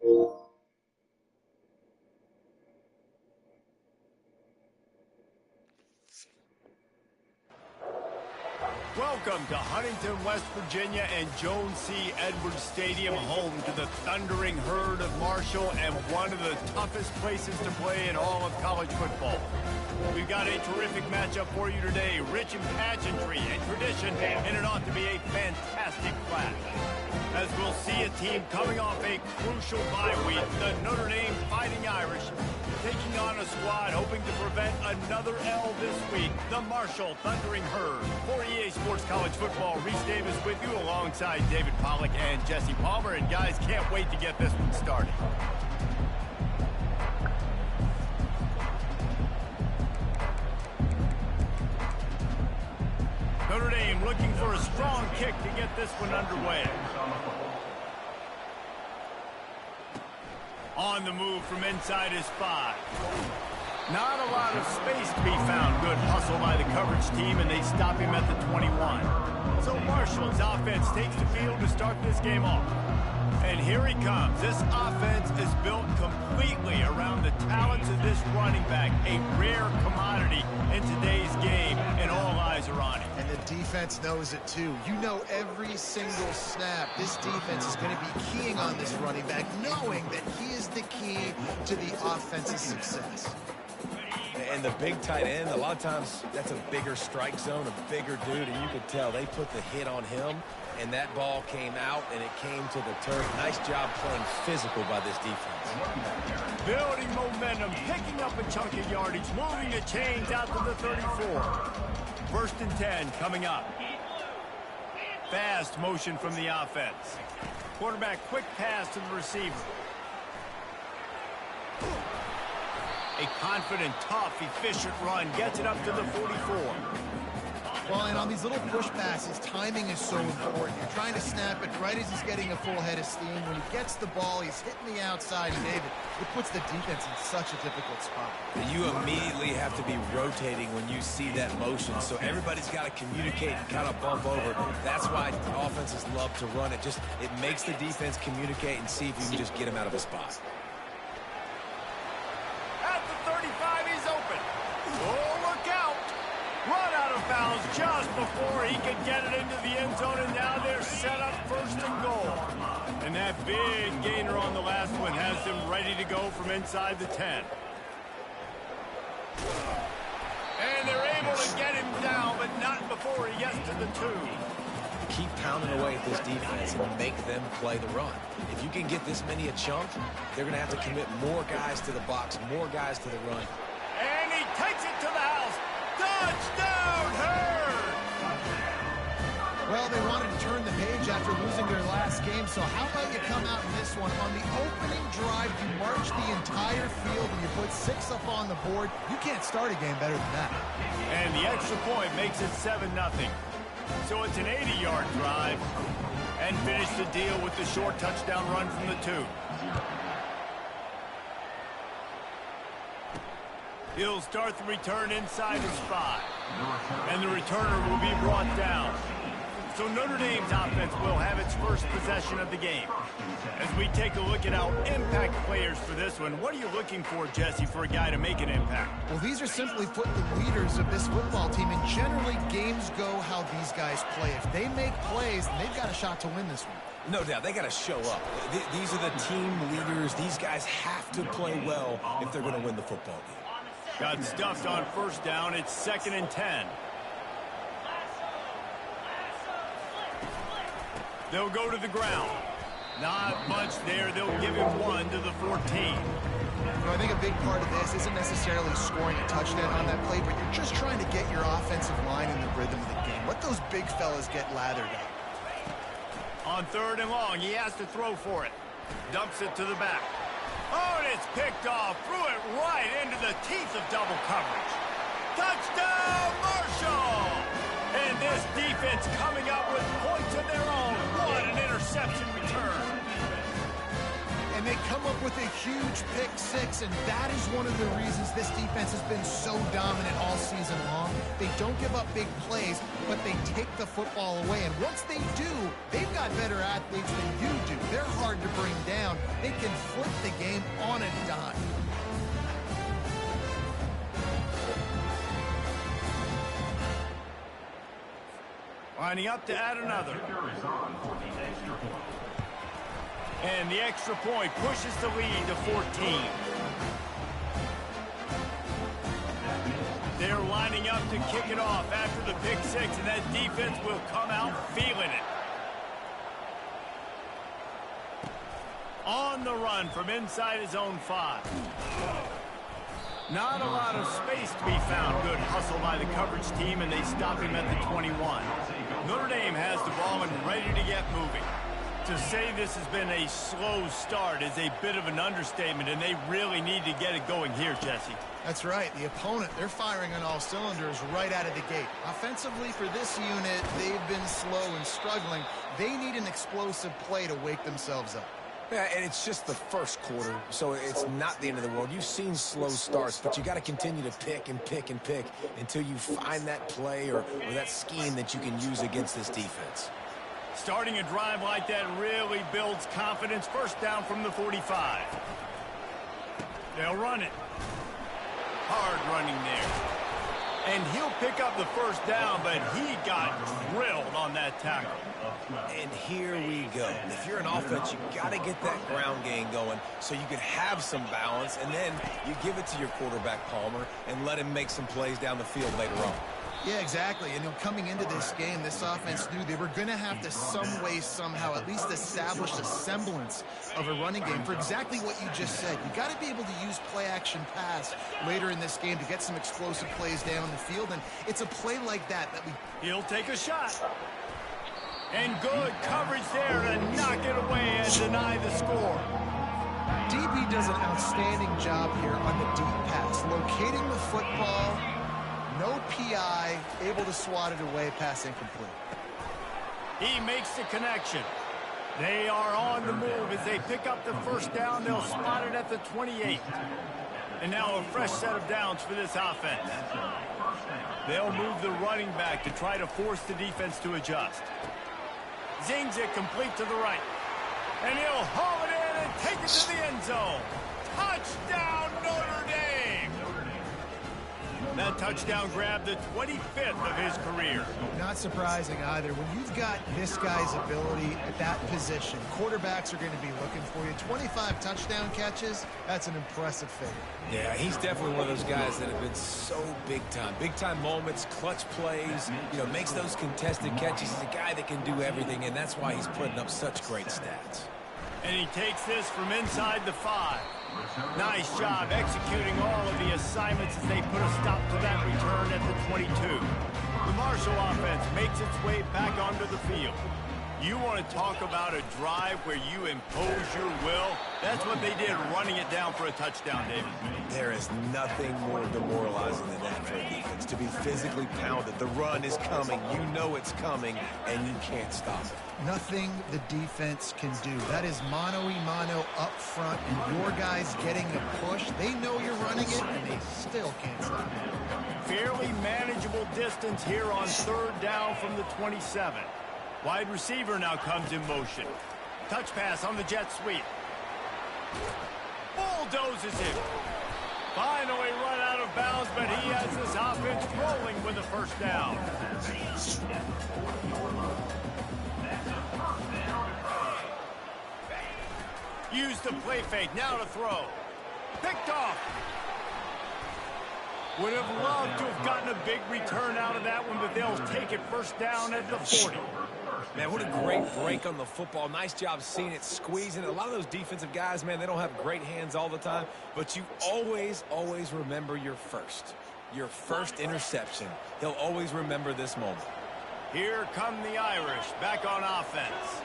Welcome to Huntington, West Virginia and Jones C. Edwards Stadium, home to the Thundering Herd of Marshall and one of the toughest places to play in all of college football. We've got a terrific matchup for you today, rich in pageantry and tradition, and it ought to be a fantastic clash. As we'll see a team coming off a crucial bye week, the Notre Dame Fighting Irish, taking on a squad hoping to prevent another L this week, the Marshall Thundering Herd. For EA Sports College Football, Reese Davis with you alongside David Pollack and Jesse Palmer. And guys, can't wait to get this one started. Notre Dame looking for a strong kick to get this one underway. On the move from inside his 5. Not a lot of space to be found. Good hustle by the coverage team, and they stop him at the 21. So Marshall's offense takes the field to start this game off. And here he comes. This offense is built completely around the talents of this running back, a rare commodity in today's game, and all eyes are on him. And the defense knows it too. You know every single snap, this defense is going to be keying on this running back, knowing that he is the key to the offense's success. And the big tight end, a lot of times that's a bigger strike zone, a bigger dude, and you could tell they put the hit on him, and that ball came out, and it came to the turf. Nice job playing physical by this defense. Building momentum, picking up a chunk of yardage, moving the chains out to the 34. First and 10 coming up. Fast motion from the offense. Quarterback quick pass to the receiver. A confident, tough, efficient run gets it up to the 44. Well, and on these little push passes, timing is so important. You're trying to snap it right as he's getting a full head of steam. When he gets the ball, he's hitting the outside, and David, it puts the defense in such a difficult spot. You immediately have to be rotating when you see that motion, so everybody's got to communicate and kind of bump over. That's why offenses love to run it. It makes the defense communicate and see if you can just get him out of a spot. At the 35, he's open. Oh, look out! Run out of bounds just before he could get it into the end zone, and now they're set up first and goal. And that big gainer on the last one has them ready to go from inside the 10. And they're able to get him down, but not before he gets to the 2. Keep pounding away at this defense and make them play the run. If you can get this many a chunk, they're going to have to commit more guys to the box, more guys to the run. And he takes it to the house. Touchdown, Herd! Well, they wanted to turn the page after losing their last game, so how about you come out in this one? On the opening drive, you march the entire field and you put 6 up on the board. You can't start a game better than that. And the extra point makes it 7-0. So it's an 80-yard drive, and finish the deal with the short touchdown run from the 2. He'll start the return inside his 5, and the returner will be brought down. So Notre Dame's offense will have its first possession of the game. As we take a look at our impact players for this one, what are you looking for, Jesse, for a guy to make an impact? Well, these are simply put the leaders of this football team, and generally games go how these guys play. If they make plays, then they've got a shot to win this one. No doubt, they got to show up. These are the team leaders. These guys have to play well if they're going to win the football game. Got stuffed on first down. It's 2nd and 10. They'll go to the ground. Not much there. They'll give him 1 to the 14. I think a big part of this isn't necessarily scoring a touchdown on that play, but you're just trying to get your offensive line in the rhythm of the game. Let those big fellas get lathered up. On 3rd and long, he has to throw for it. Dumps it to the back. Oh, and it's picked off. Threw it right into the teeth of double coverage. Touchdown, Marshall! And this defense coming up with points of their own. What an interception return. And they come up with a huge pick-6, and that is one of the reasons this defense has been so dominant all season long. They don't give up big plays, but they take the football away. And once they do, they've got better athletes than you do. They're hard to bring down. They can flip the game on a dime. Lining up to add another. And the extra point pushes the lead to 14. They're lining up to kick it off after the pick six, and that defense will come out feeling it. On the run from inside his own 5. Not a lot of space to be found. Good hustle by the coverage team, and they stop him at the 21. Notre Dame has the ball and ready to get moving. To say this has been a slow start is a bit of an understatement, and they really need to get it going here, Jesse. That's right. The opponent, they're firing on all cylinders right out of the gate. Offensively for this unit, they've been slow and struggling. They need an explosive play to wake themselves up. Yeah, and it's just the first quarter, so it's not the end of the world. You've seen slow starts, but you got to continue to pick and pick and pick until you find that play or that scheme that you can use against this defense. Starting a drive like that really builds confidence. First down from the 45. They'll run it. Hard running there. And he'll pick up the first down, but he got drilled on that tackle. And here we go. If you're an offense, you got to get that ground game going so you can have some balance, and then you give it to your quarterback, Palmer, and let him make some plays down the field later on. Yeah, exactly. And coming into this game, this offense knew they were going to have to some way, somehow, at least establish a semblance of a running game for exactly what you just said. You got to be able to use play-action pass later in this game to get some explosive plays down the field, and it's a play like that we... He'll take a shot. And good coverage there to knock it away and deny the score. DB does an outstanding job here on the deep pass, locating the football. No PI, able to swat it away, pass incomplete. He makes the connection. They are on the move as they pick up the first down. They'll spot it at the 28. And now a fresh set of downs for this offense. They'll move the running back to try to force the defense to adjust. Zings it complete to the right. And he'll haul it in and take it to the end zone. Touchdown, Notre Dame! That touchdown grabbed the 25th of his career. Not surprising either. When you've got this guy's ability at that position, quarterbacks are going to be looking for you. 25 touchdown catches, that's an impressive figure. Yeah, he's definitely one of those guys that have been so big time. Big time moments, clutch plays, makes those contested catches. He's a guy that can do everything, and that's why he's putting up such great stats. And he takes this from inside the 5. Nice job executing all of the assignments as they put a stop to that return at the 22. The Marshall offense makes its way back onto the field. You want to talk about a drive where you impose your will? That's what they did, running it down for a touchdown, David. There is nothing more demoralizing than that for a defense, to be physically pounded. The run is coming. You know it's coming, and you can't stop it. Nothing the defense can do. That is mano-a-mano up front, and your guys getting a push. They know you're running it, and they still can't stop it. Fairly manageable distance here on third down from the 27. Wide receiver now comes in motion. Touch pass on the jet sweep. Bulldozes it. Finally run out of bounds, but he has this offense rolling with a first down. Use the play fake, now to throw. Picked off. Would have loved to have gotten a big return out of that one, but they'll take it first down at the 40. Man, what a great break on the football. Nice job seeing it, squeezing it. A lot of those defensive guys, man, they don't have great hands all the time, but you always, always remember your first interception. He'll always remember this moment. Here come the Irish, back on offense.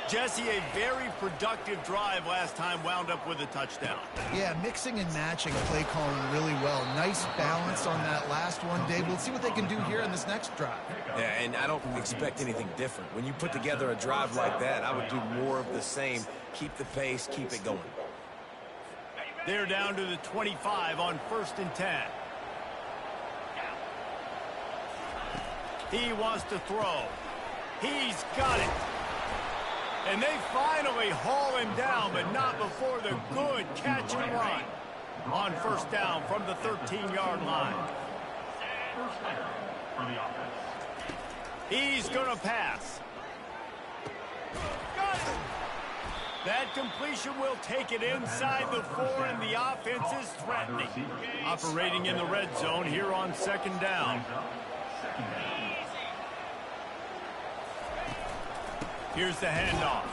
Jesse, a very productive drive last time, wound up with a touchdown. Yeah, mixing and matching play calling really well. Nice balance on that last one, Dave. We'll see what they can do here in this next drive. Yeah, and I don't expect anything different. When you put together a drive like that, I would do more of the same. Keep the pace, keep it going. They're down to the 25 on 1st and 10. He wants to throw. He's got it. And they finally haul him down, but not before the good catch and run. On first down from the 13-yard line. First down for the offense. He's going to pass. Got it. That completion will take it inside the 4, and the offense is threatening. Operating in the red zone here on second down. Here's the handoff.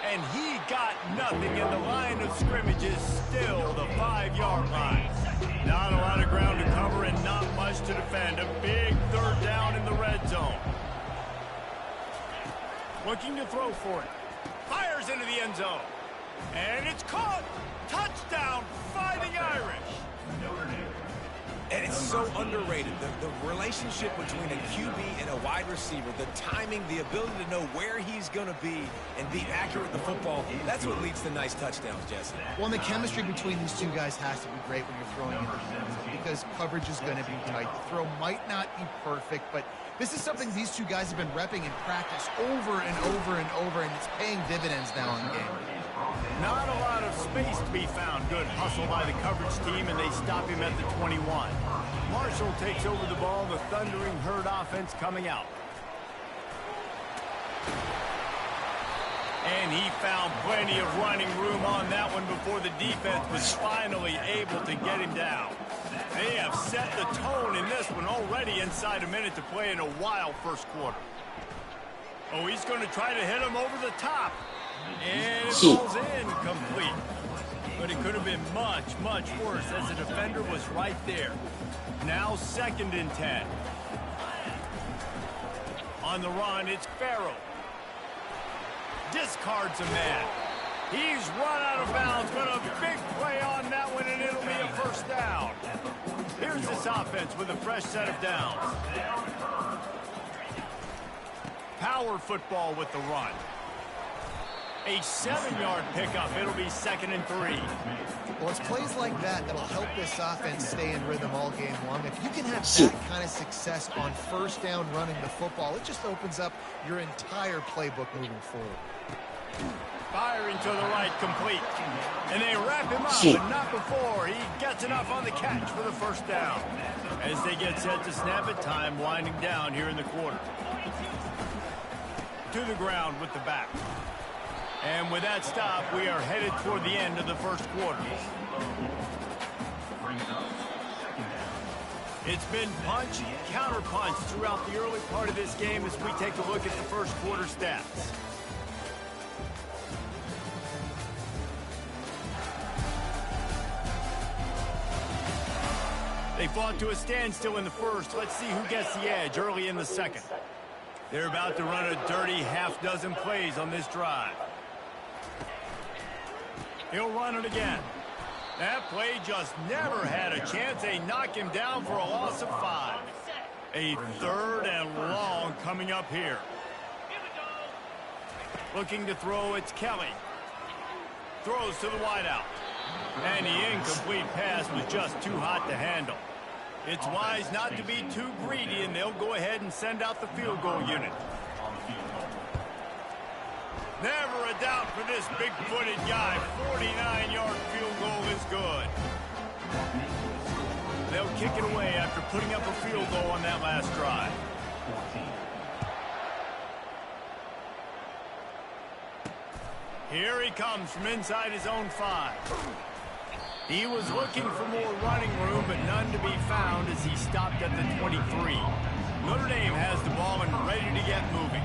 And he got nothing, and the line of scrimmage is still the 5-yard line. Not a lot of ground to cover and not much to defend. A big third down in the red zone. Looking to throw for it. Fires into the end zone. And it's caught. Touchdown, Fighting Irish. And it's so underrated. The relationship between a QB and a wide receiver, the timing, the ability to know where he's going to be and be accurate with the football, that's what leads to nice touchdowns, Jesse. Well, and the chemistry between these two guys has to be great when you're throwing in the field because coverage is going to be tight. The throw might not be perfect, but this is something these two guys have been repping in practice over and over and over, and it's paying dividends now in game. Not a lot of space to be found. Good hustle by the coverage team, and they stop him at the 21. Marshall takes over the ball. The Thundering Herd offense coming out. And he found plenty of running room on that one before the defense was finally able to get him down. They have set the tone in this one already inside a minute to play in a wild first quarter. Oh, he's going to try to hit him over the top. And it falls in complete. But it could have been much, much worse as the defender was right there. Now 2nd and 10. On the run, it's Farrell. Discards a man. He's run out of bounds, but a big play on that one, and it'll be a first down. Here's this offense with a fresh set of downs. Power football with the run. A 7-yard pickup. It'll be 2nd and 3. Well, it's plays like that that'll help this offense stay in rhythm all game long. If you can have that kind of success on first down running the football, it just opens up your entire playbook moving forward. Firing to the right, complete. And they wrap him up, but not before he gets enough on the catch for the first down. As they get set to snap it, time winding down here in the quarter. To the ground with the back. And with that stop, we are headed toward the end of the first quarter. It's been punch, counter-punch throughout the early part of this game as we take a look at the first quarter stats. They fought to a standstill in the first. Let's see who gets the edge early in the second. They're about to run a dirty half-dozen plays on this drive. He'll run it again. That play just never had a chance. They knock him down for a loss of 5. A 3rd and long coming up here. Looking to throw, it's Kelly. Throws to the wideout. And the incomplete pass was just too hot to handle. It's wise not to be too greedy, and they'll go ahead and send out the field goal unit. Never a doubt for this big-footed guy. 49-yard field goal is good. They'll kick it away after putting up a field goal on that last drive. Here he comes from inside his own 5. He was looking for more running room, but none to be found as he stopped at the 23. Notre Dame has the ball and ready to get moving.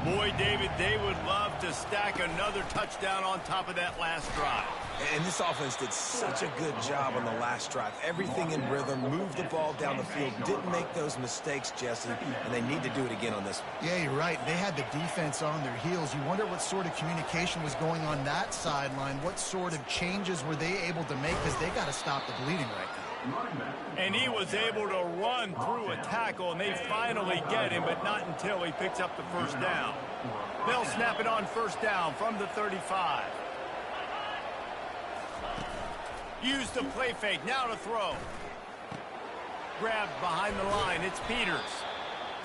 Boy, David, they would love to stack another touchdown on top of that last drive. And this offense did such a good job on the last drive. Everything in rhythm, moved the ball down the field, didn't make those mistakes, Jesse, and they need to do it again on this one. Yeah, you're right. They had the defense on their heels. You wonder what sort of communication was going on that sideline. What sort of changes were they able to make because they got to stop the bleeding right now. And he was able to run through a tackle, and they finally get him, but not until he picks up the first down. They'll snap it on first down from the 35. Use the play fake, now to throw. Grabbed behind the line, it's Peters.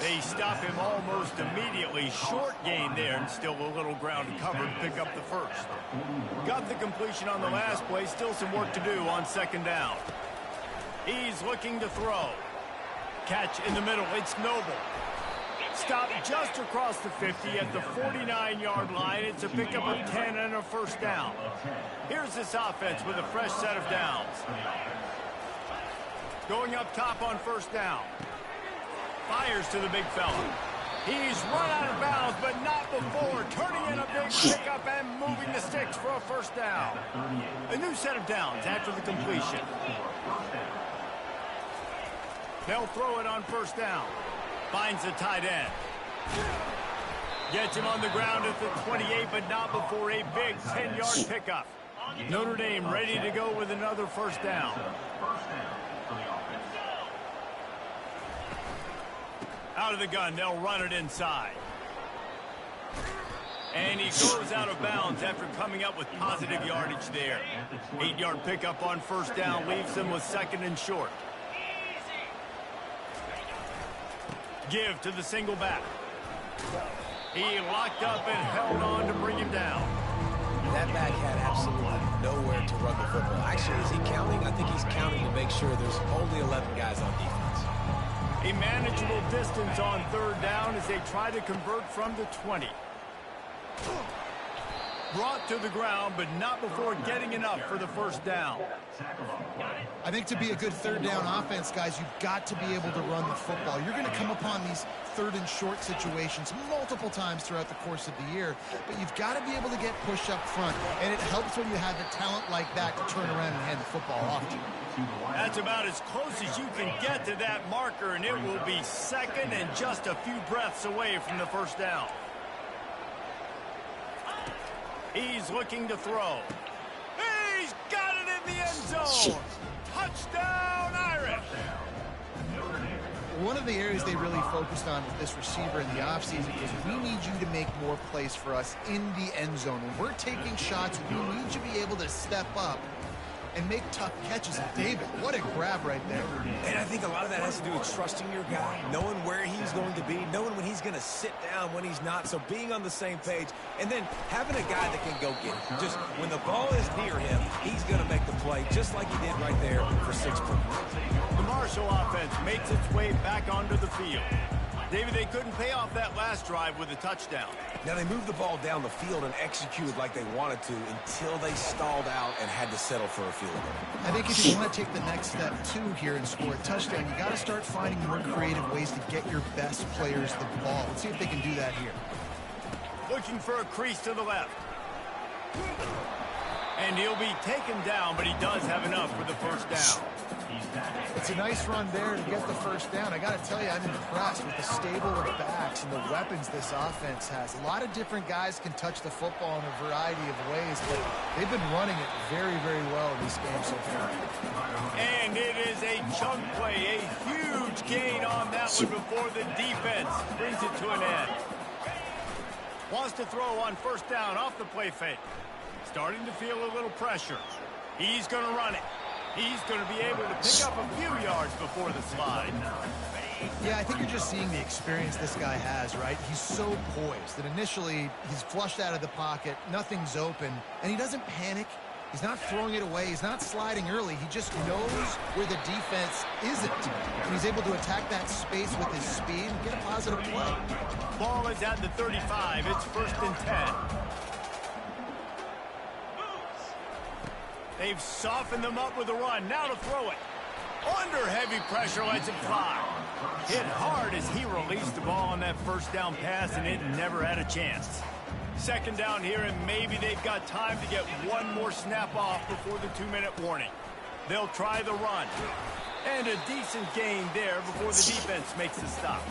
They stop him almost immediately. Short gain there, and still a little ground to cover to pick up the first. Got the completion on the last play. Still some work to do on second down. He's looking to throw. Catch in the middle. It's Noble. Stop just across the 50 at the 49-yard line. It's a pickup of 10 and a first down. Here's this offense with a fresh set of downs. Going up top on first down. Fires to the big fella. He's run out of bounds, but not before. Turning in a big pickup and moving the sticks for a first down. A new set of downs after the completion. They'll throw it on first down. Finds the tight end. Gets him on the ground at the 28, but not before a big 10-yard pickup. Notre Dame ready to go with another first down. Out of the gun, they'll run it inside. And he goes out of bounds after coming up with positive yardage there. 8-yard pickup on first down leaves them with second and short. Give to the single back. He locked up and held on to bring him down. That back had absolutely nowhere to run the football. Actually, is he counting? I think he's counting to make sure there's only 11 guys on defense. A manageable distance on third down as they try to convert from the 20. Brought to the ground, but not before getting enough for the first down. I think to be a good third down offense, guys, you've got to be able to run the football. You're going to come upon these third and short situations multiple times throughout the course of the year, but you've got to be able to get push up front, and it helps when you have a talent like that to turn around and hand the football off to you. That's about as close as you can get to that marker, and it will be second and just a few breaths away from the first down. He's looking to throw. He's got it in the end zone. Touchdown, Irish. One of the areas they really focused on with this receiver in the offseason was we need you to make more plays for us in the end zone. When we're taking shots, we need you to be able to step up and make tough catches. And David, what a grab right there. And I think a lot of that has to do with trusting your guy, knowing where he's going to be, knowing when he's going to sit down, when he's not. So being on the same page, and then having a guy that can go get it. Just when the ball is near him, he's going to make the play, just like he did right there for 6 points. The Marshall offense makes its way back onto the field. David, they couldn't pay off that last drive with a touchdown. Now, they moved the ball down the field and executed like they wanted to until they stalled out and had to settle for a field goal. I think if you want to take the next step, too, here and score a touchdown, you got to start finding more creative ways to get your best players the ball. Let's see if they can do that here. Looking for a crease to the left. And he'll be taken down, but he does have enough for the first down. It's a nice run there to get the first down. I got to tell you, I'm impressed with the stable of backs and the weapons this offense has. A lot of different guys can touch the football in a variety of ways, but they've been running it very, very well in this game so far. And it is a chunk play, a huge gain on that one before the defense brings it to an end. Wants to throw on first down off the play fake. Starting to feel a little pressure. He's going to run it. He's going to be able to pick up a few yards before the slide. Yeah, I think you're just seeing the experience this guy has, right? He's so poised that initially he's flushed out of the pocket, nothing's open, and he doesn't panic. He's not throwing it away. He's not sliding early. He just knows where the defense isn't. And he's able to attack that space with his speed and get a positive play. Ball is at the 35. It's 1st and 10. They've softened them up with a run. Now to throw it. Under heavy pressure, lets it fly. Hit hard as he released the ball on that first down pass, and it never had a chance. Second down here, and maybe they've got time to get one more snap off before the 2-minute warning. They'll try the run. And a decent gain there before the defense makes the stop.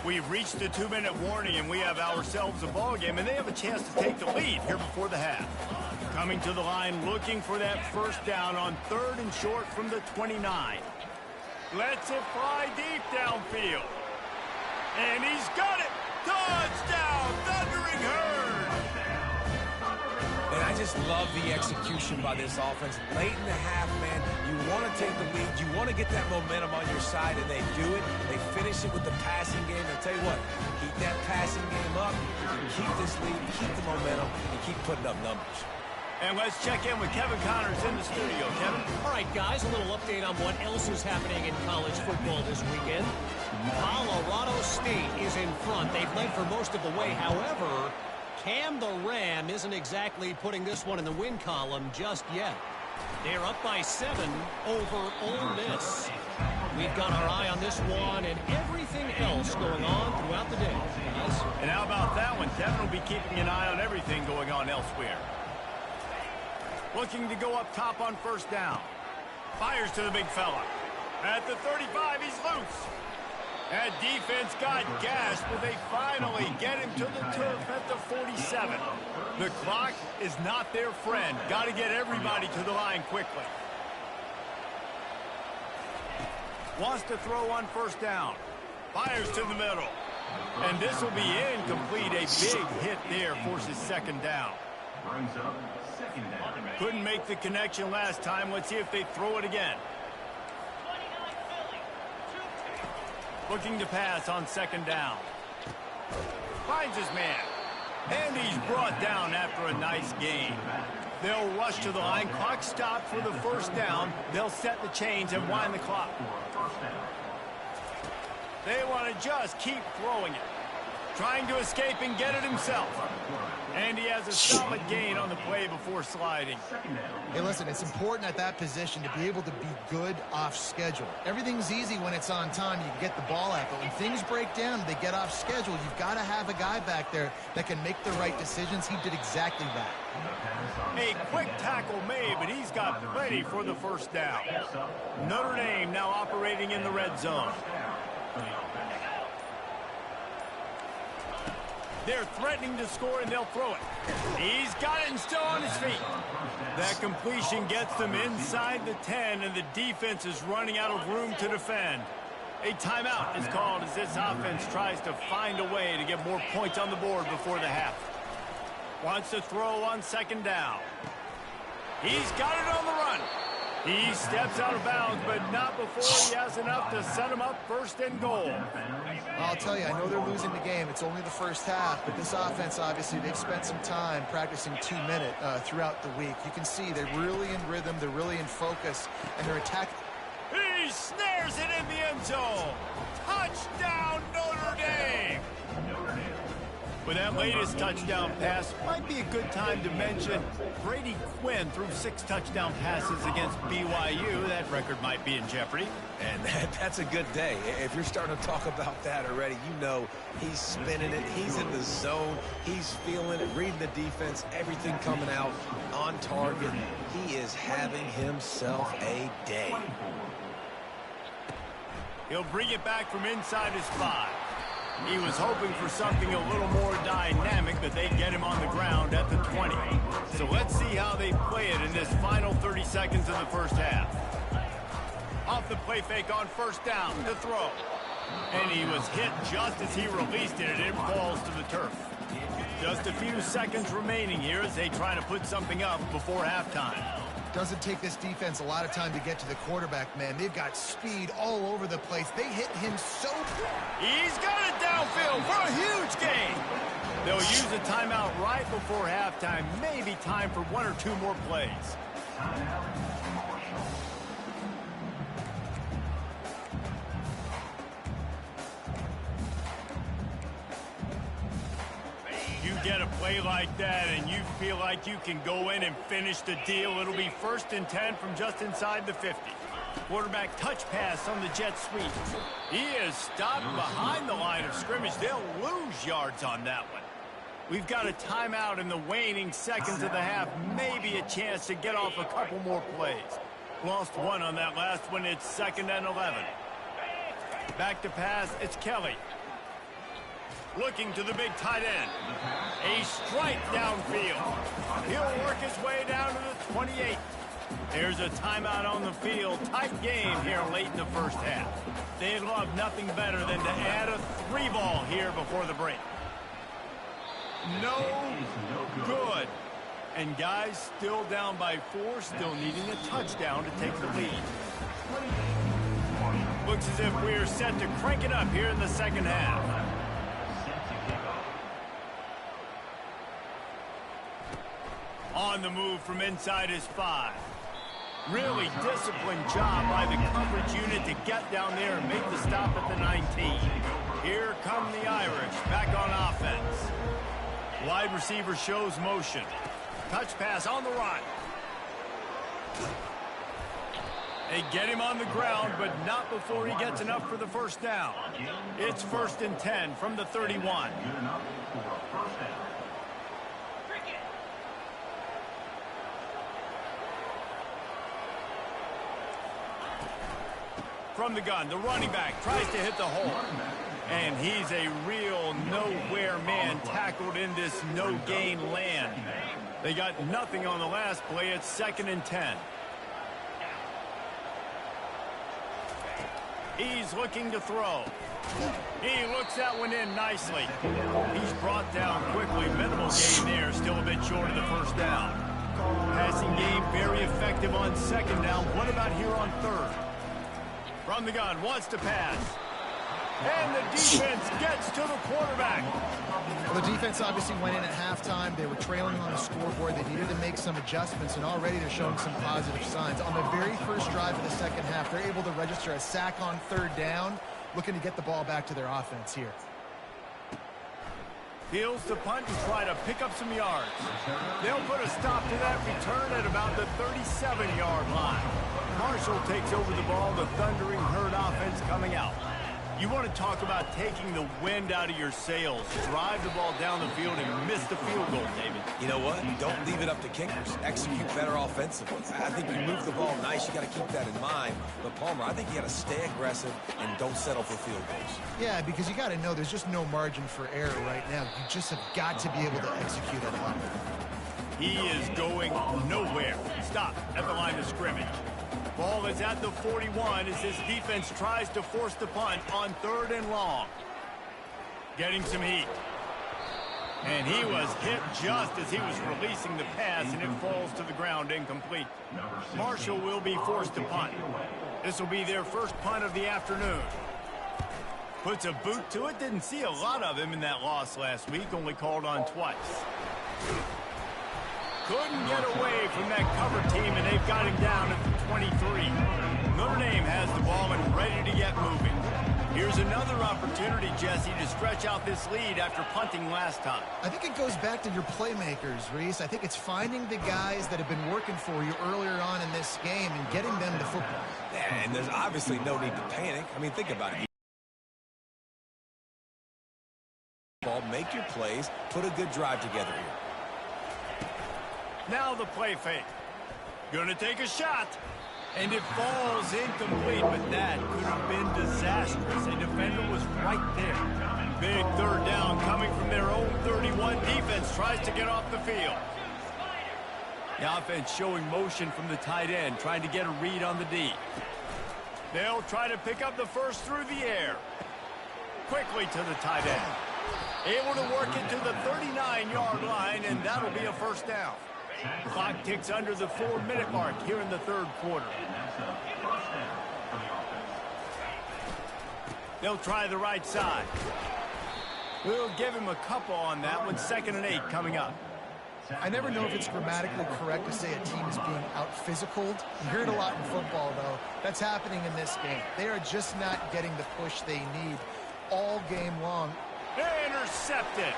We've reached the 2-minute warning, and we have ourselves a ball game, and they have a chance to take the lead here before the half. Coming to the line, looking for that first down on 3rd and short from the 29. Lets it fly deep downfield. And he's got it! Touchdown, Thundering Herd! And I just love the execution by this offense. Late in the half, man, you want to take the lead. You want to get that momentum on your side, and they do it. They finish it with the passing game. I'll tell you what, keep that passing game up, keep this lead, keep the momentum, and keep putting up numbers. And let's check in with Kevin Connors in the studio. Kevin? All right, guys, a little update on what else is happening in college football this weekend. Colorado State is in front. They've led for most of the way. However, Cam the Ram isn't exactly putting this one in the win column just yet. They're up by 7 over Ole Miss. We've got our eye on this one and everything else going on throughout the day, guys. And how about that one? Kevin will be keeping an eye on everything going on elsewhere. Looking to go up top on first down. Fires to the big fella. At the 35, he's loose. That defense got gashed, but they finally get him to the turf at the 47. The clock is not their friend. Got to get everybody to the line quickly. Wants to throw on first down. Fires to the middle. And this will be incomplete. A big hit there forces second down. Brings up second down. Couldn't make the connection last time. Let's see if they throw it again. Looking to pass on second down. Finds his man. And he's brought down after a nice gain. They'll rush to the line. Clock stopped for the first down. They'll set the chains and wind the clock. They want to just keep throwing it. Trying to escape and get it himself. And he has a solid gain on the play before sliding. Hey, listen, it's important at that position to be able to be good off schedule. Everything's easy when it's on time. You can get the ball out. But when things break down, they get off schedule. You've got to have a guy back there that can make the right decisions. He did exactly that. A quick tackle made, but he's got plenty for the first down. Notre Dame now operating in the red zone. They're threatening to score, and they'll throw it. He's got it and still on his feet. That completion gets them inside the 10, and the defense is running out of room to defend. A timeout is called as this offense tries to find a way to get more points on the board before the half. Wants to throw on second down. He's got it on the run. He steps out of bounds, but not before he has enough to set him up first and goal. I'll tell you, I know they're losing the game. It's only the first half, but this offense, obviously, they've spent some time practicing 2-minute throughout the week. You can see they're really in rhythm, they're really in focus, and they're attacking. He snares it in the end zone. Touchdown, Notre Dame. With that latest touchdown pass, might be a good time to mention Brady Quinn threw 6 touchdown passes against BYU. That record might be in jeopardy. And that's a good day. If you're starting to talk about that already, you know he's spinning it. He's in the zone. He's feeling it, reading the defense, everything coming out on target. He is having himself a day. He'll bring it back from inside his 5. He was hoping for something a little more dynamic, but they get him on the ground at the 20. So let's see how they play it in this final 30 seconds of the first half. Off the play fake on first down to throw. And he was hit just as he released it, and it falls to the turf. Just a few seconds remaining here as they try to put something up before halftime. Doesn't take this defense a lot of time to get to the quarterback, man. They've got speed all over the place. They hit him so... He's got it downfield for a huge gain. They'll use a timeout right before halftime. Maybe time for 1 or 2 more plays. You get a play like that and you feel like you can go in and finish the deal. It'll be 1st and 10 from just inside the 50. Quarterback touch pass on the jet sweep. He is stopped behind the line of scrimmage. They'll lose yards on that one. We've got a timeout in the waning seconds of the half. Maybe a chance to get off a couple more plays. Lost 1 on that last one. It's 2nd and 11. Back to pass. It's Kelly. Looking to the big tight end. A strike downfield. He'll work his way down to the 28. There's a timeout on the field. Tight game here late in the first half. They'd love nothing better than to add a 3-ball here before the break. No good. And guys, still down by 4, still needing a touchdown to take the lead. Looks as if we're set to crank it up here in the second half. On the move from inside his 5. Really disciplined job by the coverage unit to get down there and make the stop at the 19. Here come the Irish back on offense. Wide receiver shows motion. Touch pass on the run. They get him on the ground, but not before he gets enough for the first down. It's 1st and 10 from the 31. From the gun, the running back tries to hit the hole. And he's a real nowhere man tackled in this no-gain land. They got nothing on the last play. It's 2nd and 10. He's looking to throw. He looks that one in nicely. He's brought down quickly. Minimal gain there, still a bit short of the first down. Passing game very effective on 2nd down. What about here on 3rd? From the gun, wants to pass. And the defense gets to the quarterback. Well, the defense obviously went in at halftime. They were trailing on the scoreboard. They needed to make some adjustments, and already they're showing some positive signs. On the very first drive of the second half, they're able to register a sack on 3rd down, looking to get the ball back to their offense here. Heels to punt and try to pick up some yards. They'll put a stop to that return at about the 37-yard line. Marshall takes over the ball, the Thundering Herd offense coming out. You want to talk about taking the wind out of your sails. Drive the ball down the field and miss the field goal, David. You know what? Don't leave it up to kickers. Execute better offensively. I think you move the ball nice. You got to keep that in mind. But, Palmer, I think you got to stay aggressive and don't settle for field goals. Yeah, because you got to know there's just no margin for error right now. You just have got to be able to execute at all. He is going nowhere. Stop at the line of scrimmage. Ball is at the 41 as this defense tries to force the punt on 3rd and long. Getting some heat. And he was hit just as he was releasing the pass, and it falls to the ground incomplete. Marshall will be forced to punt. This will be their first punt of the afternoon. Puts a boot to it. Didn't see a lot of him in that loss last week, only called on twice. Couldn't get away from that cover team, and they've got him down at the 23. Notre Dame has the ball and ready to get moving. Here's another opportunity, Jesse, to stretch out this lead after punting last time. I think it goes back to your playmakers, Reese. I think it's finding the guys that have been working for you earlier on in this game and getting them the football. Yeah, and there's obviously no need to panic. I mean, think about it. Make your plays, put a good drive together here. Now the play fake. Gonna take a shot. And it falls incomplete, but that could have been disastrous. A defender was right there. Big 3rd down coming from their own 31. Defense tries to get off the field. The offense showing motion from the tight end, trying to get a read on the D. They'll try to pick up the first through the air. Quickly to the tight end. Able to work it to the 39-yard line, and that'll be a first down. Clock ticks under the 4-minute mark here in the 3rd quarter. They'll try the right side. We'll give him a couple on that one. 2nd and 8 coming up. I never know if it's grammatically correct to say a team is being out-physicaled. You hear it a lot in football, though. That's happening in this game. They are just not getting the push they need all game long. Intercepted.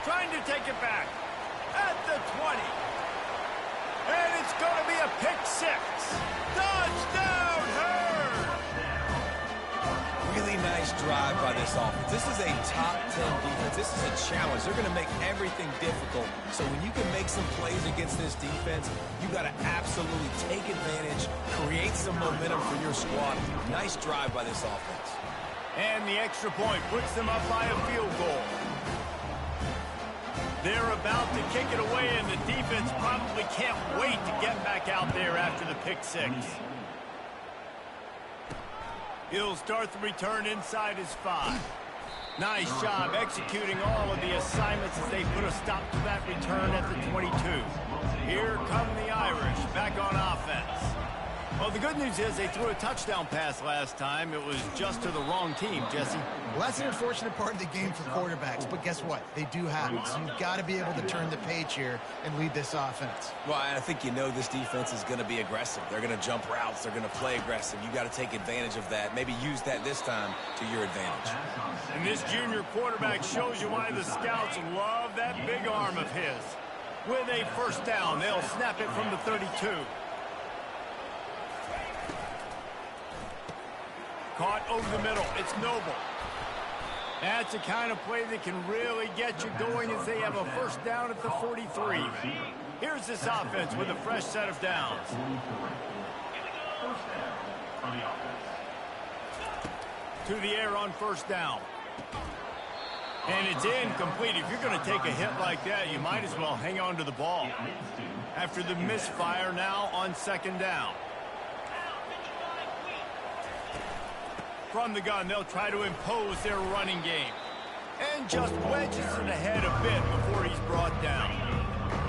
Trying to take it back at the 20. And it's going to be a pick 6. Touchdown, Herd! Really nice drive by this offense. This is a top 10 defense. This is a challenge. They're going to make everything difficult. So when you can make some plays against this defense, you got to absolutely take advantage, create some momentum for your squad. Nice drive by this offense. And the extra point puts them up by a field goal. They're about to kick it away, and the defense probably can't wait to get back out there after the pick 6. He'll start the return inside his 5. Nice job executing all of the assignments as they put a stop to that return at the 22. Here come the Irish back on offense. Well, the good news is they threw a touchdown pass last time. It was just to the wrong team, Jesse. Well, that's an unfortunate part of the game for quarterbacks, but guess what? They do have it, so you've got to be able to turn the page here and lead this offense. Well, I think you know this defense is going to be aggressive. They're going to jump routes. They're going to play aggressive. You got to take advantage of that. Maybe use that this time to your advantage. And this junior quarterback shows you why the scouts love that big arm of his. With a first down, they'll snap it from the 32. Caught over the middle. It's Noble. That's the kind of play that can really get you going as they have a first down at the 43. Here's this offense with a fresh set of downs. To the air on first down. And it's incomplete. If you're going to take a hit like that, you might as well hang on to the ball. After the misfire, now on second down. From the gun, they'll try to impose their running game. And just wedges it ahead a bit before he's brought down.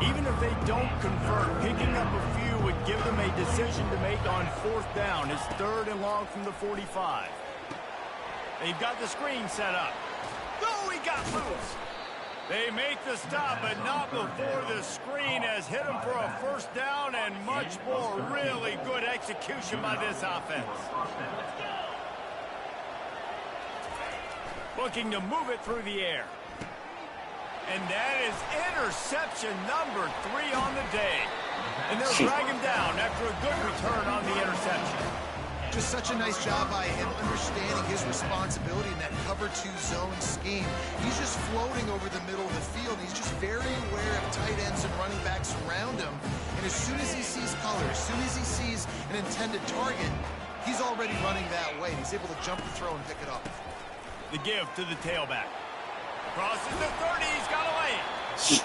Even if they don't convert, picking up a few would give them a decision to make on fourth down. It's third and long from the 45. They've got the screen set up. Oh, he got loose. They make the stop, but not before the screen has hit him for a first down and much more. Really good execution by this offense. Looking to move it through the air. And that is interception number 3 on the day. And they'll drag him down after a good return on the interception. Just such a nice job by him understanding his responsibility in that cover 2 zone scheme. He's just floating over the middle of the field. He's just very aware of tight ends and running backs around him. And as soon as he sees color, as soon as he sees an intended target, he's already running that way. He's able to jump the throw and pick it up. The give to the tailback. Crosses the 30. He's got a lane.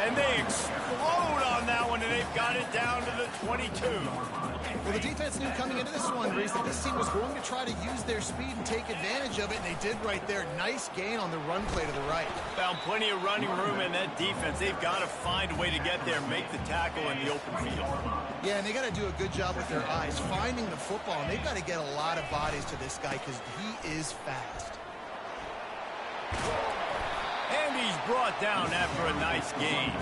And they explode on that one, and they've got it down to the 22. Well, the defense knew coming into this one, Reese, that this team was going to try to use their speed and take advantage of it, and they did right there. Nice gain on the run play to the right. Found plenty of running room in that defense. They've got to find a way to get there, make the tackle in the open field. Yeah, and they got to do a good job with their eyes, finding the football, and they've got to get a lot of bodies to this guy because he is fast. And he's brought down after a nice gain.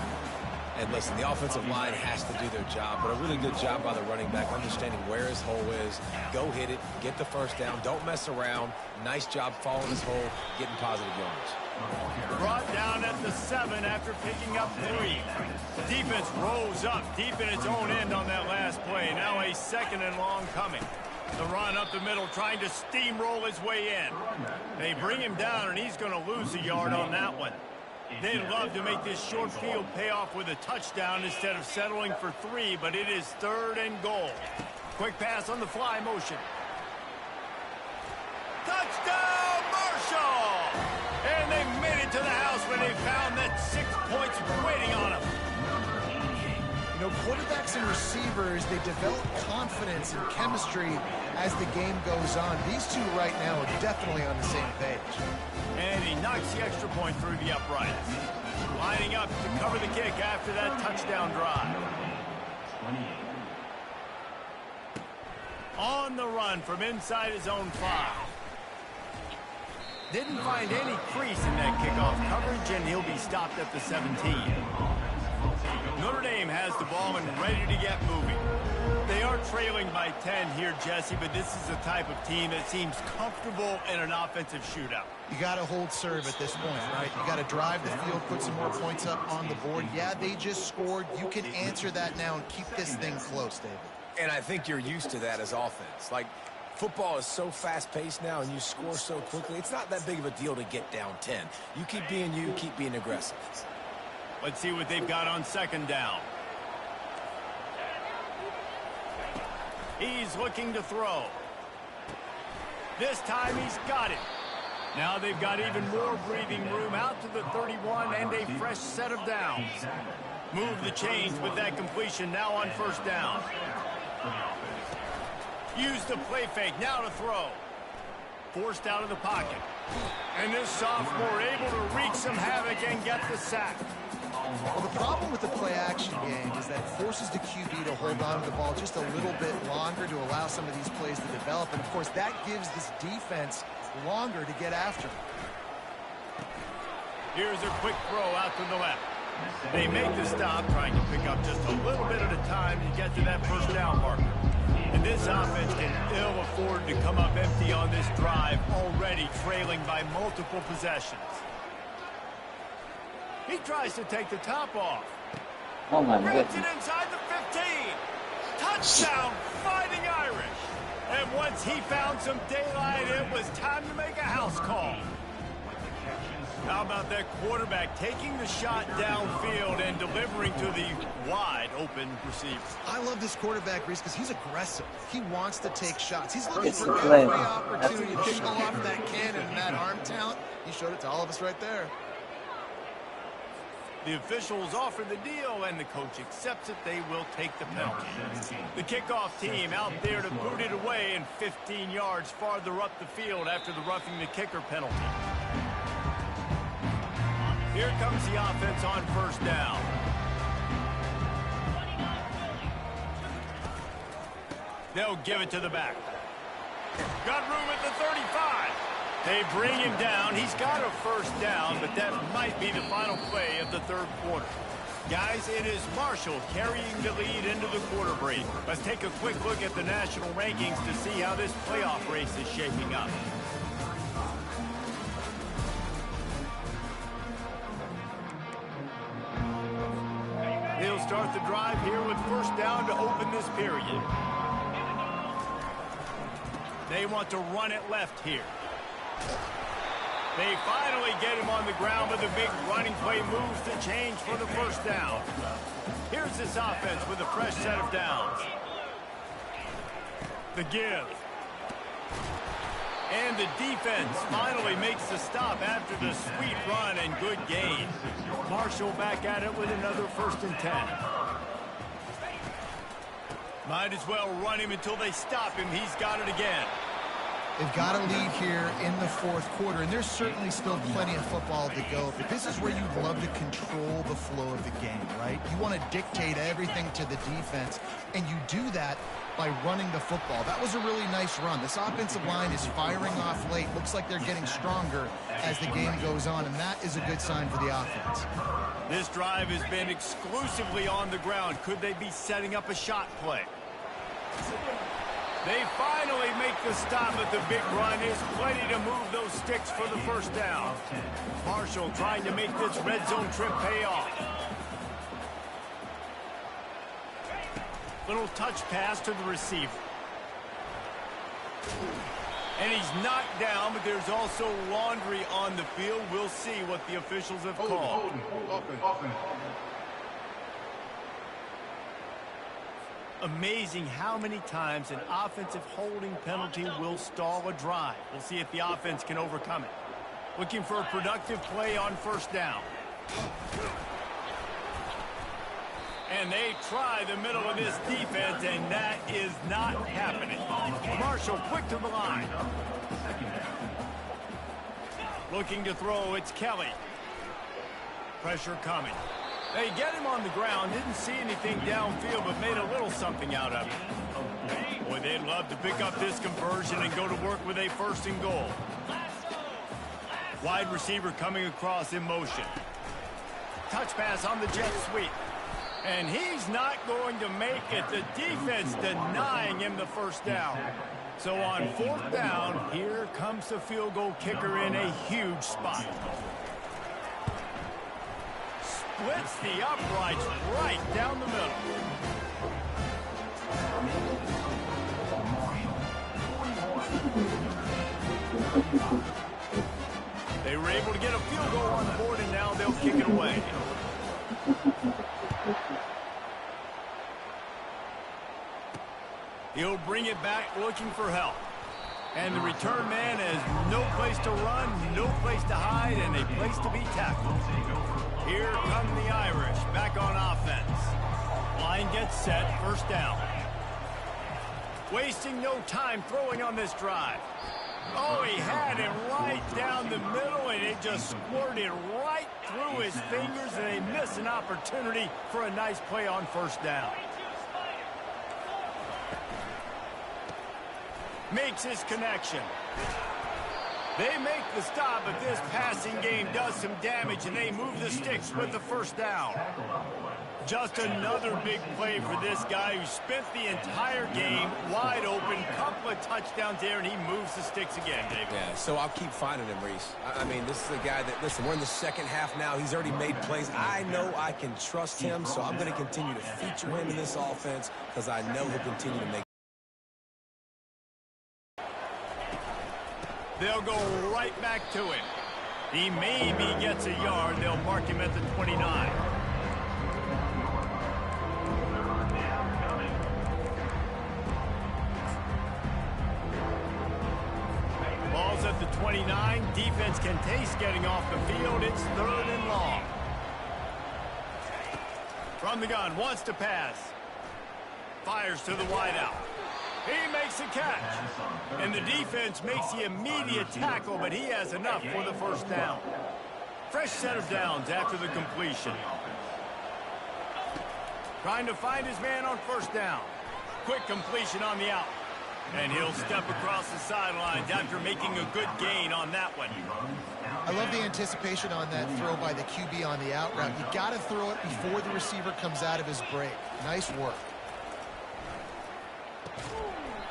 And listen, the offensive line has to do their job, but a really good job by the running back, understanding where his hole is. Go hit it, get the first down, don't mess around. Nice job following his hole, getting positive yards. Brought down at the 7 after picking up 3. The defense rolls up deep in its own end on that last play. Now a second and long coming. The run up the middle, trying to steamroll his way in. They bring him down, and he's going to lose a yard on that one. They'd love to make this short field pay off with a touchdown instead of settling for 3, but it is third and goal. Quick pass on the fly motion. Touchdown, Marshall! And they made it to the house when they found that 6 points waiting on them. You know, quarterbacks and receivers, they develop confidence and chemistry as the game goes on. These two right now are definitely on the same page. And he knocks the extra point through the uprights. Lining up to cover the kick after that touchdown drive. On the run from inside his own 5. Didn't find any crease in that kickoff coverage, and he'll be stopped at the 17. Notre Dame has the ball and ready to get moving. They are trailing by 10 here, Jesse, but this is the type of team that seems comfortable in an offensive shootout. You got to hold serve at this point, right? You got to drive the field, put some more points up on the board. Yeah, they just scored. You can answer that now and keep this thing close, David. And I think you're used to that as offense. Like, football is so fast-paced now, and you score so quickly. It's not that big of a deal to get down 10. You keep being you, keep being aggressive. Let's see what they've got on second down. He's looking to throw. This time he's got it. Now they've got even more breathing room out to the 31 and a fresh set of downs. Move the chains with that completion now on first down. Use the play fake now to throw. forced out of the pocket. And this sophomore able to wreak some havoc and get the sack. Well, the problem with the play-action game is that it forces the QB to hold on to the ball just a little bit longer to allow some of these plays to develop. And, of course, that gives this defense longer to get after. Here's a quick throw out to the left. They make the stop, trying to pick up just a little bit at a time to get to that first down marker. And this offense can ill afford to come up empty on this drive, already trailing by multiple possessions. He tries to take the top off. Oh my Rips it goodness. inside the 15. Touchdown, Fighting Irish. And once he found some daylight, it was time to make a house call. How about that quarterback taking the shot downfield and delivering to the wide open receiver? I love this quarterback, Reese, because he's aggressive. He wants to take shots. He's looking It's for a every play. opportunity to show off that cannon and that arm talent. He showed it to all of us right there. The officials offer the deal, and the coach accepts it. They will take the penalty. The kickoff team out there to boot it away and 15 yards farther up the field after the roughing the kicker penalty. Here comes the offense on first down. They'll give it to the back. Got room at the 35. They bring him down. He's got a first down, but that might be the final play of the third quarter. Guys, it is Marshall carrying the lead into the quarter break. Let's take a quick look at the national rankings to see how this playoff race is shaping up. They'll start the drive here with first down to open this period. They want to run it left here. They finally get him on the ground, but the big running play moves the change for the first down. Here's this offense with a fresh set of downs. The give. And the defense finally makes the stop after the sweet run and good gain. Marshall back at it with another 1st and 10. Might as well run him until they stop him. He's got it again. They've got a lead here in the fourth quarter, and there's certainly still plenty of football to go, but this is where you'd love to control the flow of the game, right? You want to dictate everything to the defense, and you do that by running the football. That was a really nice run. This offensive line is firing off late. Looks like they're getting stronger as the game goes on, and that is a good sign for the offense. This drive has been exclusively on the ground. Could they be setting up a shot play? They finally make the stop, but the big run is plenty to move those sticks for the first down. Marshall trying to make this red zone trip pay off. Little touch pass to the receiver. And he's knocked down, but there's also laundry on the field. We'll see what the officials have called. Amazing how many times an offensive holding penalty will stall a drive. We'll see if the offense can overcome it. Looking for a productive play on first down. And they try the middle of this defense, and that is not happening. Marshall quick to the line. Looking to throw, it's Kelly. Pressure coming. They get him on the ground, didn't see anything downfield, but made a little something out of it. Boy, they'd love to pick up this conversion and go to work with a 1st and goal. Wide receiver coming across in motion. Touch pass on the jet sweep. And he's not going to make it. The defense denying him the first down. So on 4th down, here comes the field goal kicker in a huge spot. Splits the uprights right down the middle. They were able to get a field goal on the board, and now they'll kick it away. He'll bring it back looking for help. And the return man has no place to run, no place to hide, and a place to be tackled. Here come the Irish back on offense. Line gets set, first down. Wasting no time throwing on this drive. Oh, he had him right down the middle, and it just squirted right through his fingers, and they missed an opportunity for a nice play on first down. Makes his connection. They make the stop, but this passing game does some damage, and they move the sticks with the first down. Just another big play for this guy who spent the entire game wide open, couple of touchdowns there, and he moves the sticks again, David. Yeah, so I'll keep finding him, Reese. I mean, this is a guy that, listen, we're in the second half now. He's already made plays. I know I can trust him, so I'm going to continue to feature him in this offense because I know he'll continue to make. They'll go right back to him. He maybe gets a yard. They'll mark him at the 29. Ball's at the 29. Defense can taste getting off the field. It's 3rd and long. From the gun, wants to pass. Fires to the wideout. He makes a catch. And the defense makes the immediate tackle, but he has enough for the first down. Fresh set of downs after the completion. Trying to find his man on first down. Quick completion on the out. And he'll step across the sidelines after making a good gain on that one. I love the anticipation on that throw by the QB on the out route. You got to throw it before the receiver comes out of his break. Nice work.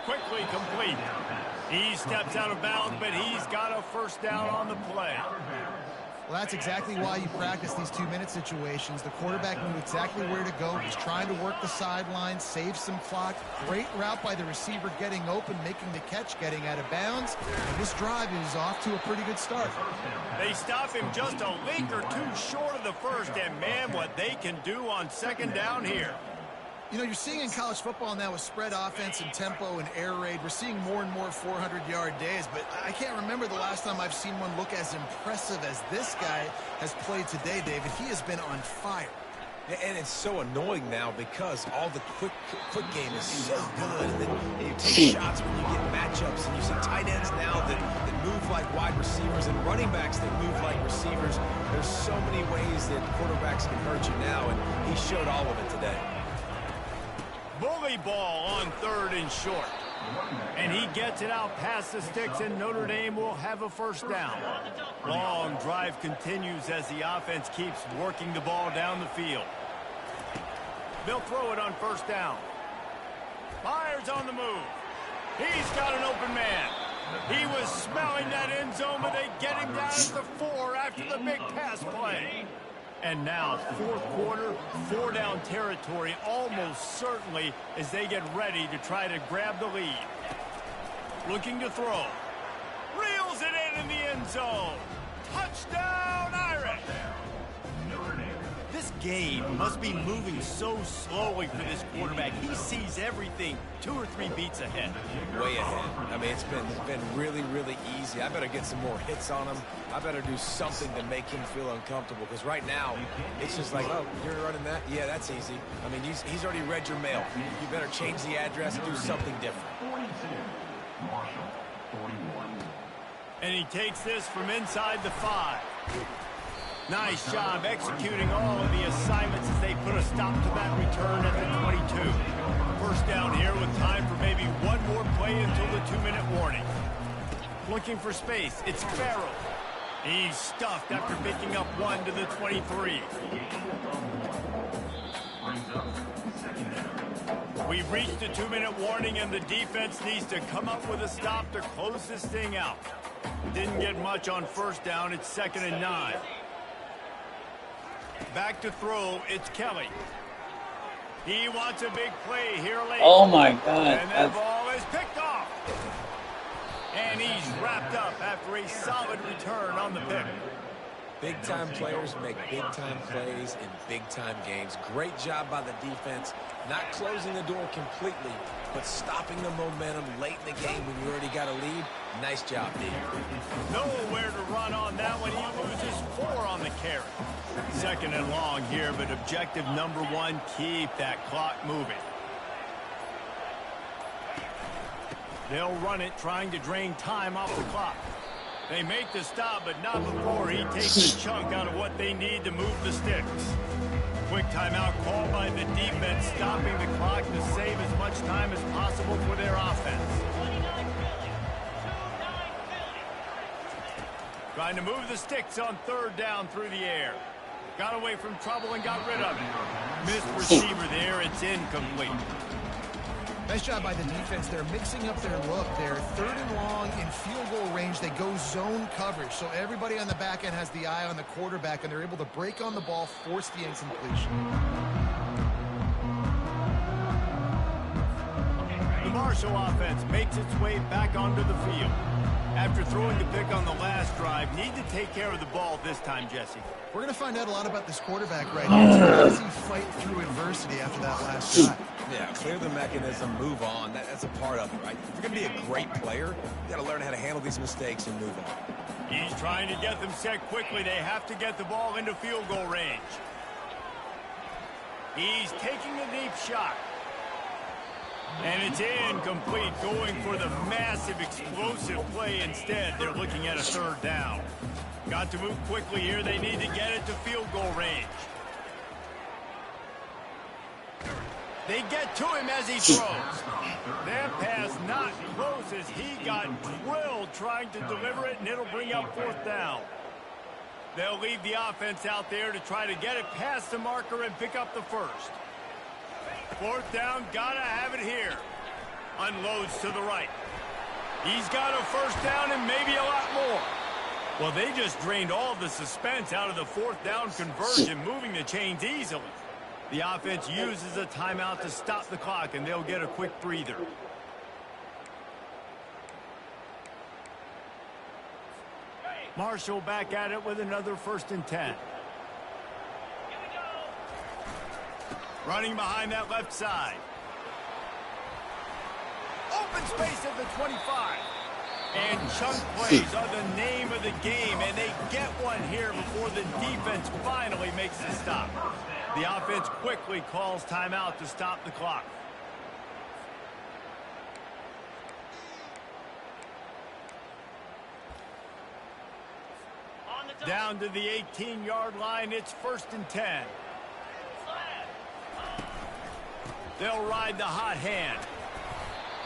Quickly complete. He steps out of bounds, but he's got a first down on the play. Well, that's exactly why you practice these 2-minute situations. The quarterback knew exactly where to go. He's trying to work the sideline, save some clock. Great route by the receiver getting open, making the catch, getting out of bounds. And this drive is off to a pretty good start. They stop him just a link or two short of the first, and man, what they can do on second down here. You know, you're seeing in college football now with spread offense and tempo and air raid, we're seeing more and more 400-yard days, but I can't remember the last time I've seen one look as impressive as this guy has played today, David. He has been on fire. And it's so annoying now because all the quick game is so good. And then you take shots when you get matchups, and you see tight ends now that move like wide receivers and running backs that move like receivers. There's so many ways that quarterbacks can hurt you now, and he showed all of it today. Bully ball on 3rd and short. And he gets it out past the sticks, and Notre Dame will have a first down. Long drive continues as the offense keeps working the ball down the field. They'll throw it on first down. Fires on the move. He's got an open man. He was smelling that end zone, but they get him down at the 4 after the big pass play. And now, 4th quarter, 4-down territory almost certainly as they get ready to try to grab the lead. Looking to throw. Reels it in the end zone. Touchdown, Irish! This game must be moving so slowly for this quarterback. He sees everything 2 or 3 beats ahead. Way ahead. I mean, it's been really, really easy. I better get some more hits on him. I better do something to make him feel uncomfortable, because right now it's just like, oh, you're running that? Yeah, that's easy. I mean, he's already read your mail. You better change the address and do something different. 42, Marshall, 41. And he takes this from inside the 5. Nice job executing all of the assignments as they put a stop to that return at the 22. First down here with time for maybe one more play until the 2-minute warning. Looking for space. It's Farrell. He's stuffed after picking up 1 to the 23. We've reached the 2-minute warning, and the defense needs to come up with a stop to close this thing out. Didn't get much on first down. It's 2nd and 9. Back to throw, it's Kelly. He wants a big play here late. Oh my God. And that ball is picked off. And he's wrapped up after a solid return on the pick. Big-time players make big-time plays in big-time games. Great job by the defense, not closing the door completely, but stopping the momentum late in the game when you already got a lead. Nice job, D. Nowhere to run on that one. He loses 4 on the carry. 2nd and long here, but objective number 1, keep that clock moving. They'll run it, trying to drain time off the clock. They make the stop, but not before he takes a chunk out of what they need to move the sticks. Quick timeout called by the defense, stopping the clock to save as much time as possible for their offense. Trying to move the sticks on third down through the air. Got away from trouble and got rid of it. Missed receiver there. It's incomplete. Nice job by the defense. They're mixing up their look. They're third and long in field goal range. They go zone coverage. So everybody on the back end has the eye on the quarterback, and they're able to break on the ball, force the incompletion. The Marshall offense makes its way back onto the field. After throwing the pick on the last drive, need to take care of the ball this time, Jesse. We're going to find out a lot about this quarterback right here. How does he fight through adversity after that last drive? Yeah, clear the mechanism, move on. That's a part of it, right? If you're going to be a great player, you got to learn how to handle these mistakes and move on. He's trying to get them set quickly. They have to get the ball into field goal range. He's taking a deep shot. And it's incomplete, going for the massive, explosive play instead. They're looking at a third down. Got to move quickly here. They need to get it to field goal range. They get to him as he throws. That pass not close as he got drilled trying to deliver it, and it'll bring up fourth down. They'll leave the offense out there to try to get it past the marker and pick up the first. Fourth down, gotta have it here. Unloads to the right. He's got a first down and maybe a lot more. Well, they just drained all the suspense out of the fourth down conversion, moving the chains easily. The offense uses a timeout to stop the clock, and they'll get a quick breather. Marshall back at it with another 1st and 10. Running behind that left side. Open space at the 25. And chunk plays are the name of the game, and they get one here before the defense finally makes the stop. The offense quickly calls timeout to stop the clock. Down to the 18-yard line, it's 1st and 10. They'll ride the hot hand.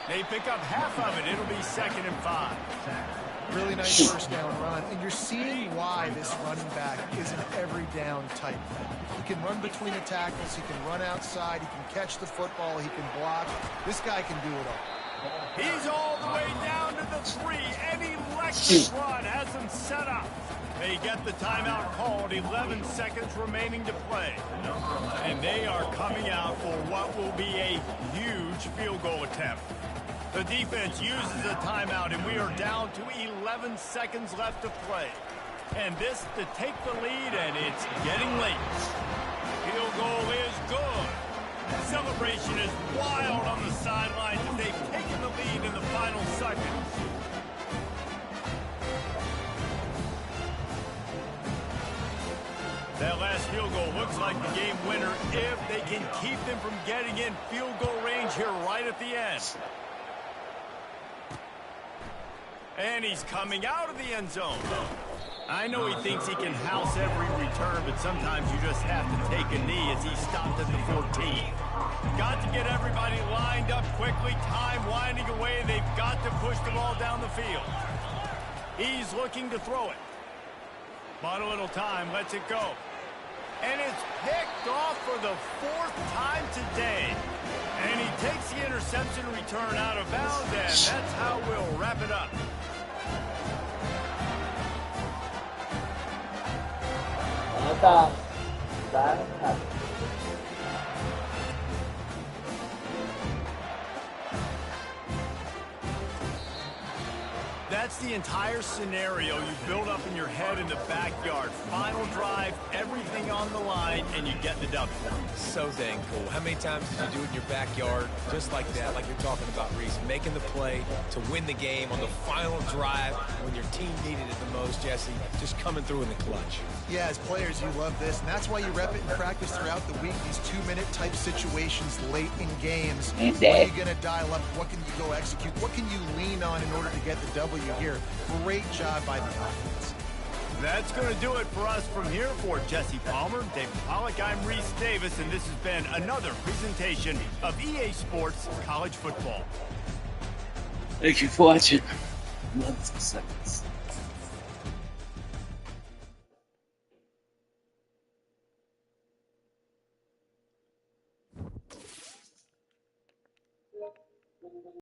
They pick up half of it. It'll be 2nd and 5. Really nice first down run. And you're seeing why this running back is an every down type. He can run between the tackles. He can run outside. He can catch the football. He can block. This guy can do it all. He's all the way down to the 3. An electric run has him set up. They get the timeout called, 11 seconds remaining to play. And they are coming out for what will be a huge field goal attempt. The defense uses a timeout, and we are down to 11 seconds left to play. And this to take the lead, and it's getting late. Field goal is good. Celebration is wild on the sidelines as they've taken the lead in the final seconds. That last field goal looks like the game winner if they can keep them from getting in field goal range here right at the end. And he's coming out of the end zone. I know he thinks he can house every return, but sometimes you just have to take a knee as he stopped at the 14. Got to get everybody lined up quickly. Time winding away. They've got to push the ball down the field. He's looking to throw it. But a little time, lets it go. And it's picked off for the 4th time today. And he takes the interception return out of bounds, and that's how we'll wrap it up. That's the entire scenario you build up in your head in the backyard. Final drive, everything on the line, and you get the W. So dang cool. How many times did you do it in your backyard just like that, like you're talking about, Reese, making the play to win the game on the final drive when your team needed it the most, Jesse, just coming through in the clutch. Yeah, as players, you love this, and that's why you rep it in practice throughout the week, these 2-minute type situations late in games. What are you going to dial up? What can you go execute? What can you lean on in order to get the W here? Great job by the offense. That's going to do it for us from here. For Jesse Palmer, David Pollack, I'm Reese Davis, and this has been another presentation of EA Sports College Football. Thank you for watching. 1 seconds.